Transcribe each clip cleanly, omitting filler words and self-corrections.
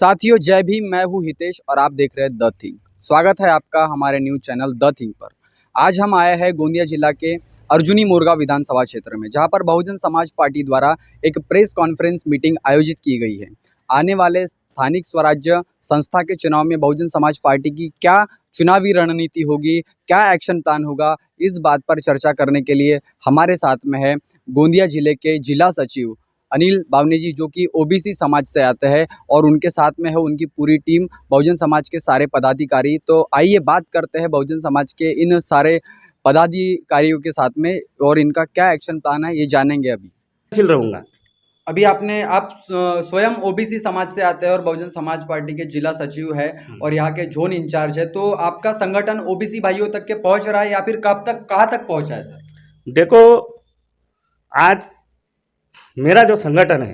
साथियों जय भीम। मैं हूं हितेश और आप देख रहे हैं द थिंग। स्वागत है आपका हमारे न्यूज चैनल द थिंग पर। आज हम आए हैं गोंदिया जिला के अर्जुनी मोरगा विधानसभा क्षेत्र में, जहां पर बहुजन समाज पार्टी द्वारा एक प्रेस कॉन्फ्रेंस मीटिंग आयोजित की गई है। आने वाले स्थानिक स्वराज्य संस्था के चुनाव में बहुजन समाज पार्टी की क्या चुनावी रणनीति होगी, क्या एक्शन प्लान होगा, इस बात पर चर्चा करने के लिए हमारे साथ में है गोंदिया जिले के जिला सचिव अनिल बावनी जी, जो कि ओबीसी समाज से आते हैं और उनके साथ में है उनकी पूरी टीम, बहुजन समाज के सारे पदाधिकारी। तो आइए बात करते हैं बहुजन समाज के इन सारे पदाधिकारियों के साथ में और इनका क्या एक्शन प्लान है ये जानेंगे। रहूंगा। अभी आप स्वयं ओबीसी समाज से आते हैं और बहुजन समाज पार्टी के जिला सचिव है और यहाँ के जोन इंचार्ज है, तो आपका संगठन ओबीसी भाइयों तक के पहुंच रहा है या फिर कब तक कहाँ तक पहुंचा है सर? देखो, आज मेरा जो संगठन है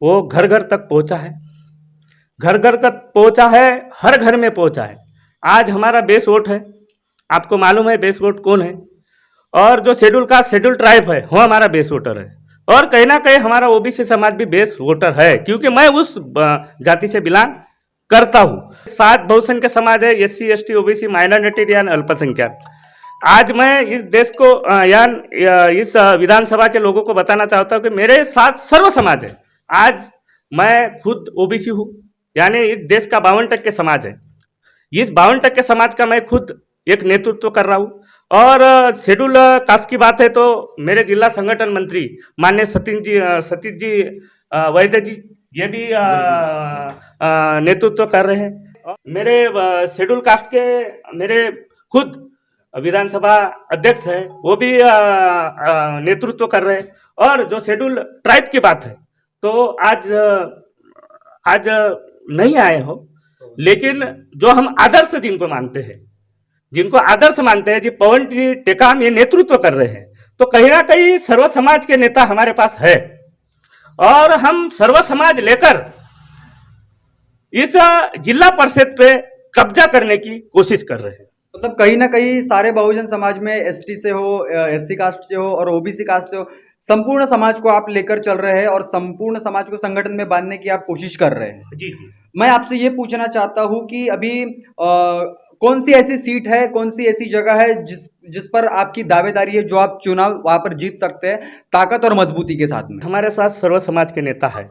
वो घर घर तक पहुंचा है, घर घर तक पहुंचा है, हर घर में पहुंचा है। आज हमारा बेस वोट है, आपको मालूम है बेस वोट कौन है, और जो शेड्यूल कास्ट शेड्यूल ट्राइब है वो हमारा बेस वोटर है। और कहीं ना कहीं हमारा ओबीसी समाज भी बेस वोटर है, क्योंकि मैं उस जाति से बिलोंग करता हूँ। 7 बहुसंख्य समाज है, एससी एसटी ओबीसी माइनॉरिटी यानी अल्पसंख्यक। आज मैं इस देश को इस विधानसभा के लोगों को बताना चाहता हूँ कि मेरे साथ सर्व समाज है। आज मैं खुद ओबीसी हूँ, यानी इस देश का 52% समाज है। इस 52% समाज का मैं खुद एक नेतृत्व कर रहा हूँ। और शेड्यूल कास्ट की बात है तो मेरे जिला संगठन मंत्री माननीय सतीश जी वैद्य जी ये भी नेतृत्व कर रहे हैं। मेरे शेड्यूल कास्ट के मेरे खुद विधानसभा अध्यक्ष है, वो भी नेतृत्व कर रहे हैं। और जो शेड्यूल ट्राइब की बात है तो आज नहीं आए हो, लेकिन जो हम आदर्श जिनको मानते हैं, जिनको आदर्श मानते हैं, जी पवन जी टेकाम ये नेतृत्व कर रहे हैं, तो कहीं ना कहीं सर्व समाज के नेता हमारे पास है और हम सर्व समाज लेकर इस जिला परिषद पे कब्जा करने की कोशिश कर रहे हैं। मतलब कहीं ना कहीं सारे बहुजन समाज में एसटी से हो, एससी कास्ट से हो और ओबीसी कास्ट से हो, संपूर्ण समाज को आप लेकर चल रहे हैं और संपूर्ण समाज को संगठन में बांधने की आप कोशिश कर रहे हैं। जी जी। मैं आपसे ये पूछना चाहता हूँ कि अभी कौन सी ऐसी सीट है, कौन सी ऐसी जगह है जिस पर आपकी दावेदारी है, जो आप चुनाव वहां पर जीत सकते हैं ताकत और मजबूती के साथ में? हमारे साथ सर्व समाज के नेता है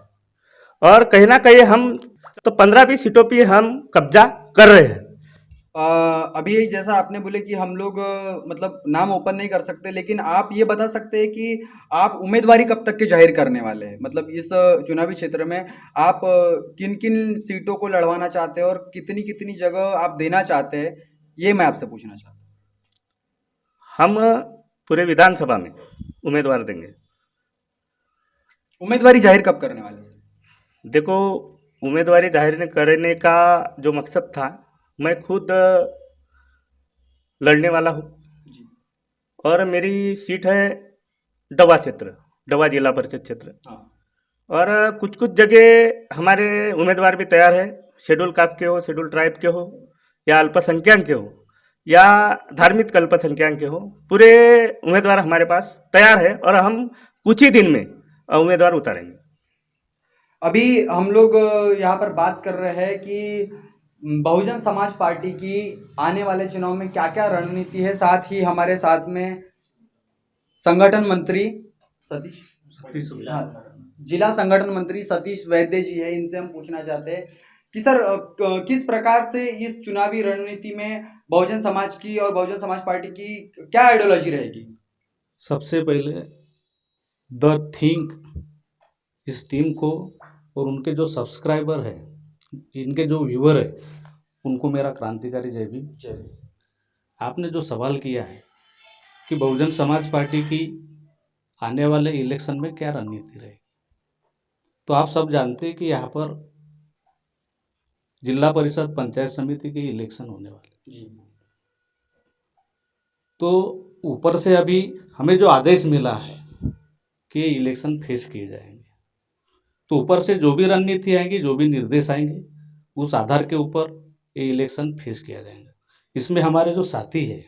और कहीं ना कहीं हम तो 15-20 सीटों पे हम कब्जा कर रहे हैं। अभी जैसा आपने बोले कि हम लोग मतलब नाम ओपन नहीं कर सकते, लेकिन आप ये बता सकते हैं कि आप उम्मीदवारी कब तक के जाहिर करने वाले हैं? मतलब इस चुनावी क्षेत्र में आप किन किन सीटों को लड़वाना चाहते हैं और कितनी कितनी जगह आप देना चाहते हैं, ये मैं आपसे पूछना चाहता हूँ। हम पूरे विधानसभा में उम्मीदवार देंगे। उम्मीदवारी जाहिर कब करने वाले हैं? देखो, उम्मीदवारी जाहिर करने का जो मकसद था, मैं खुद लड़ने वाला हूँ और मेरी सीट है डवा क्षेत्र, डवा जिला परिषद क्षेत्र। और कुछ कुछ जगह हमारे उम्मीदवार भी तैयार है, शेड्यूल कास्ट के हो, शेड्यूल ट्राइब के हो, या अल्पसंख्यक के हो, या धार्मिक अल्पसंख्यक के हो, पूरे उम्मीदवार हमारे पास तैयार है और हम कुछ ही दिन में उम्मीदवार उतारेंगे। अभी हम लोग यहाँ पर बात कर रहे हैं कि बहुजन समाज पार्टी की आने वाले चुनाव में क्या क्या रणनीति है। साथ ही हमारे साथ में संगठन मंत्री जिला संगठन मंत्री सतीश वैद्य जी है। इनसे हम पूछना चाहते हैं कि सर किस प्रकार से इस चुनावी रणनीति में बहुजन समाज की और बहुजन समाज पार्टी की क्या आइडियोलॉजी रहेगी? सबसे पहले द थिंक इस टीम को और उनके जो सब्सक्राइबर है, इनके जो व्यूअर है, उनको मेरा क्रांतिकारी जय भीम। आपने जो सवाल किया है कि बहुजन समाज पार्टी की आने वाले इलेक्शन में क्या रणनीति रहेगी, तो आप सब जानते हैं कि यहाँ पर जिला परिषद पंचायत समिति के इलेक्शन होने वाले जी। तो ऊपर से अभी हमें जो आदेश मिला है कि इलेक्शन फेस किए जाएंगे, तो ऊपर से जो भी रणनीति आएंगी, जो भी निर्देश आएंगे, उस आधार के ऊपर ये इलेक्शन फेस किया जाएगा। इसमें हमारे जो साथी है,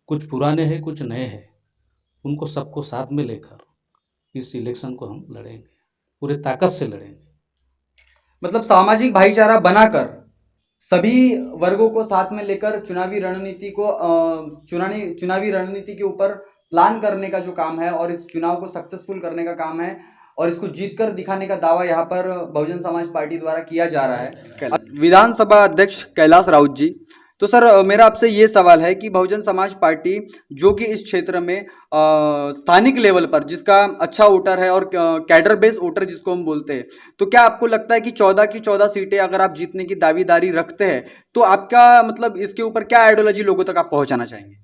कुछ पुराने हैं, कुछ नए हैं, उनको सबको साथ में लेकर इस इलेक्शन को हम लड़ेंगे, पूरे ताकत से लड़ेंगे। मतलब सामाजिक भाईचारा बनाकर सभी वर्गों को साथ में लेकर चुनावी रणनीति को चुनावी रणनीति के ऊपर प्लान करने का जो काम है और इस चुनाव को सक्सेसफुल करने का काम है और इसको जीत कर दिखाने का दावा यहाँ पर बहुजन समाज पार्टी द्वारा किया जा रहा है। विधानसभा अध्यक्ष कैलाश राउत जी, तो सर मेरा आपसे ये सवाल है कि बहुजन समाज पार्टी जो कि इस क्षेत्र में स्थानिक लेवल पर जिसका अच्छा वोटर है और कैडर बेस्ड वोटर जिसको हम बोलते हैं, तो क्या आपको लगता है कि 14 की 14 सीटें अगर आप जीतने की दावेदारी रखते हैं तो आपका मतलब इसके ऊपर क्या आइडियोलॉजी लोगों तक आप पहुंचाना चाहेंगे?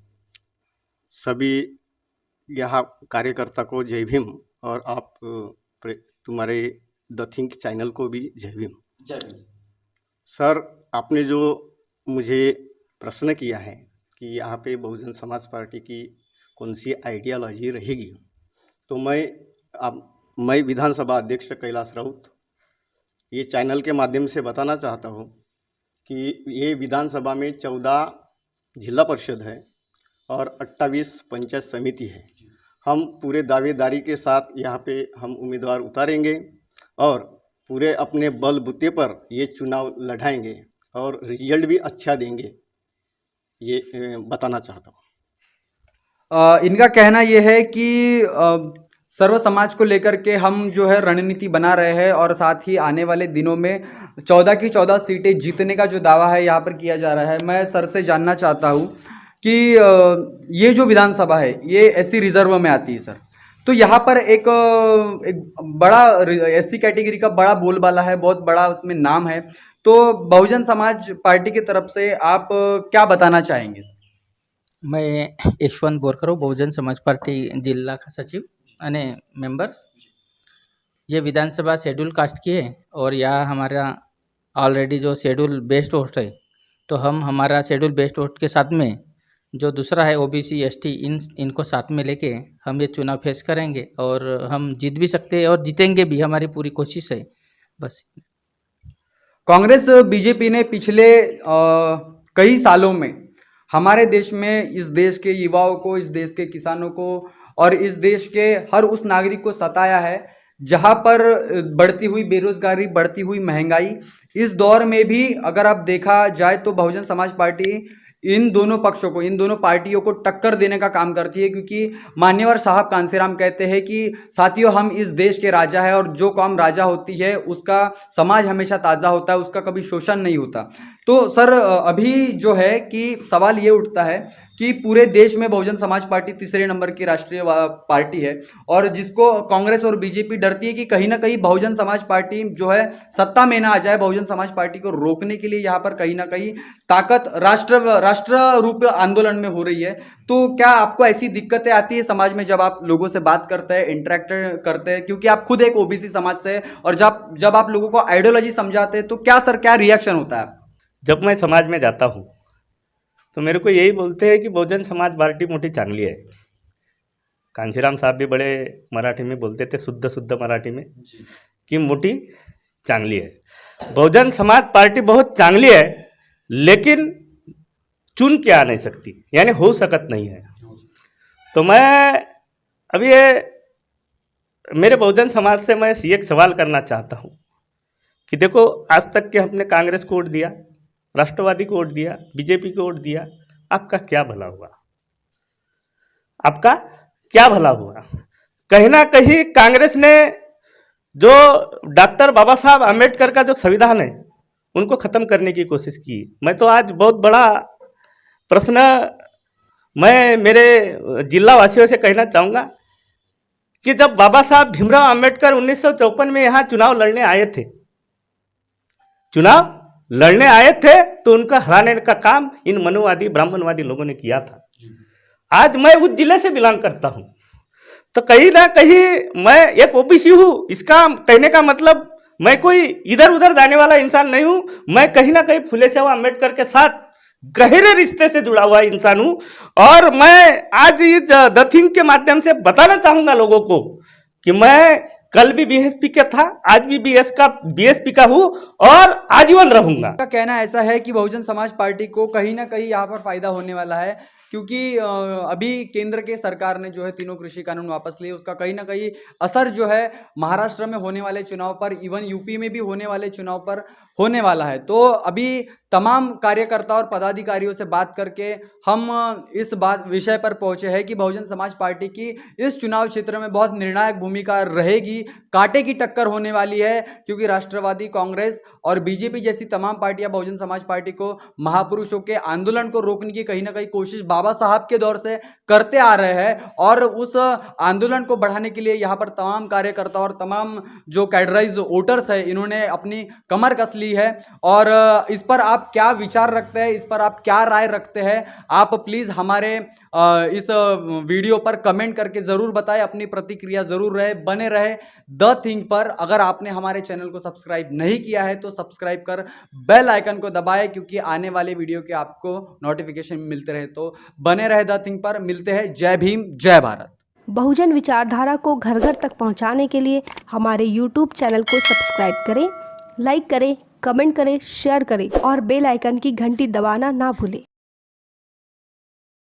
सभी यहाँ कार्यकर्ता को जय भीम और आप तुम्हारे द थिंक चैनल को भी जय भीम। जय भीम। सर, आपने जो मुझे प्रश्न किया है कि यहाँ पे बहुजन समाज पार्टी की कौन सी आइडियोलॉजी रहेगी, तो मैं विधानसभा अध्यक्ष कैलाश राउत ये चैनल के माध्यम से बताना चाहता हूँ कि ये विधानसभा में 14 जिला परिषद है और 28 पंचायत समिति है। हम पूरे दावेदारी के साथ यहाँ पे हम उम्मीदवार उतारेंगे और पूरे अपने बल बूते पर ये चुनाव लड़ाएंगे और रिजल्ट भी अच्छा देंगे, ये बताना चाहता हूँ। इनका कहना यह है कि सर्व समाज को लेकर के हम जो है रणनीति बना रहे हैं और साथ ही आने वाले दिनों में 14 की 14 सीटें जीतने का जो दावा है यहाँ पर किया जा रहा है। मैं सर से जानना चाहता हूँ कि ये जो विधानसभा है ये एससी रिजर्व में आती है सर, तो यहाँ पर एक बड़ा एससी कैटेगरी का बड़ा बोलबाला है, बहुत बड़ा उसमें नाम है, तो बहुजन समाज पार्टी की तरफ से आप क्या बताना चाहेंगे? मैं यशवंत बोरकर हूँ, बहुजन समाज पार्टी जिला का सचिव અને मेंबर्स। ये विधानसभा शेड्यूल कास्ट की है और यहाँ हमारा ऑलरेडी जो शेड्यूल बेस्ड होस्ट है, तो हम हमारा शेड्यूल बेस्ड होस्ट के साथ में जो दूसरा है ओबीसी एसटी इनको साथ में लेके हम ये चुनाव फेस करेंगे और हम जीत भी सकते हैं और जीतेंगे भी, हमारी पूरी कोशिश है बस। कांग्रेस बीजेपी ने पिछले कई सालों में हमारे देश में इस देश के युवाओं को, इस देश के किसानों को और इस देश के हर उस नागरिक को सताया है जहां पर बढ़ती हुई बेरोजगारी, बढ़ती हुई महंगाई, इस दौर में भी अगर आप देखा जाए तो बहुजन समाज पार्टी इन दोनों पक्षों को, इन दोनों पार्टियों को टक्कर देने का काम करती है, क्योंकि मान्यवर साहब कांसीराम कहते हैं कि साथियों हम इस देश के राजा है और जो कौम राजा होती है उसका समाज हमेशा ताज़ा होता है, उसका कभी शोषण नहीं होता। तो सर अभी जो है कि सवाल ये उठता है कि पूरे देश में बहुजन समाज पार्टी तीसरे नंबर की राष्ट्रीय पार्टी है और जिसको कांग्रेस और बीजेपी डरती है कि कहीं ना कहीं बहुजन समाज पार्टी जो है सत्ता में ना आ जाए। बहुजन समाज पार्टी को रोकने के लिए यहाँ पर कहीं ना कहीं ताकत राष्ट्र रूप आंदोलन में हो रही है। तो क्या आपको ऐसी दिक्कतें आती है समाज में जब आप लोगों से बात करते हैं, इंटरेक्ट करते हैं, क्योंकि आप खुद एक ओबीसी समाज से, और जब आप लोगों को आइडियोलॉजी समझाते हैं तो क्या सर, क्या रिएक्शन होता है? जब मैं समाज में जाता हूँ तो मेरे को यही बोलते हैं कि बहुजन समाज पार्टी मोठी चांगली है। कांशीराम साहब भी बड़े मराठी में बोलते थे, शुद्ध शुद्ध मराठी में, कि मोठी चांगली है। बहुजन समाज पार्टी बहुत चांगली है, लेकिन चुन के आ नहीं सकती, यानी हो सकत नहीं है। तो मैं अभी ये मेरे बहुजन समाज से मैं एक सवाल करना चाहता हूँ कि देखो, आज तक के हमने कांग्रेस को वोट दिया, राष्ट्रवादी को वोट दिया, बीजेपी को वोट दिया, आपका क्या भला हुआ? आपका क्या भला हुआ? कहीं ना कहीं कांग्रेस ने जो डॉक्टर बाबा साहब आम्बेडकर का जो संविधान है उनको ख़त्म करने की कोशिश की। मैं तो आज बहुत बड़ा प्रश्न मैं मेरे जिला वासियों से कहना चाहूँगा कि जब बाबा साहब भीमराव आम्बेडकर 1954 में यहाँ चुनाव लड़ने आए थे तो उनका हराने का काम इन मनुवादी ब्राह्मणवादी लोगों ने किया था। आज मैं उस जिले से बिलोंग करता हूँ, तो कहीं ना कहीं मैं एक ओबीसी हूँ। इसका कहने का मतलब मैं कोई इधर उधर जाने वाला इंसान नहीं हूँ। मैं कहीं ना कहीं फुले साहब आम्बेडकर के साथ गहरे रिश्ते से जुड़ा हुआ इंसान हूँ। और मैं आज इस द थिंक के माध्यम से बताना चाहूँगा लोगों को कि मैं कल भी बीएसपी का था, आज भी बीएसपी का हूँ और आजीवन रहूंगा। का कहना ऐसा है कि बहुजन समाज पार्टी को कहीं ना कहीं यहाँ पर फायदा होने वाला है, क्योंकि अभी केंद्र के सरकार ने जो है तीनों कृषि कानून वापस लिए, उसका कहीं ना कहीं असर जो है महाराष्ट्र में होने वाले चुनाव पर, इवन यूपी में भी होने वाले चुनाव पर होने वाला है। तो अभी तमाम कार्यकर्ता और पदाधिकारियों से बात करके हम इस बात विषय पर पहुंचे हैं कि बहुजन समाज पार्टी की इस चुनाव क्षेत्र में बहुत निर्णायक भूमिका रहेगी, कांटे की टक्कर होने वाली है, क्योंकि राष्ट्रवादी कांग्रेस और बीजेपी जैसी तमाम पार्टियां बहुजन समाज पार्टी को महापुरुषों के आंदोलन को रोकने की कहीं ना कहीं कोशिश बाबा साहब के दौर से करते आ रहे हैं, और उस आंदोलन को बढ़ाने के लिए यहाँ पर तमाम कार्यकर्ता और तमाम जो कैडराइज वोटर्स है इन्होंने अपनी कमर कस ली है। और इस पर आप क्या विचार रखते हैं, इस पर आप क्या राय रखते हैं, आप प्लीज हमारे इस वीडियो पर कमेंट करके जरूर बताएं, अपनी प्रतिक्रिया जरूर बने रहे द थिंक पर। अगर आपने हमारे चैनल को सब्सक्राइब नहीं किया है तो सब्सक्राइब कर बेल आइकन को दबाएं, क्योंकि आने वाले वीडियो के आपको नोटिफिकेशन मिलते रहे। तो बने रहे द थिंक पर। मिलते हैं। जय भीम, जय भारत। बहुजन विचारधारा को घर घर तक पहुंचाने के लिए हमारे YouTube चैनल को सब्सक्राइब करें, लाइक करें, कमेंट करें, शेयर करें और बेल आइकन की घंटी दबाना ना भूलें।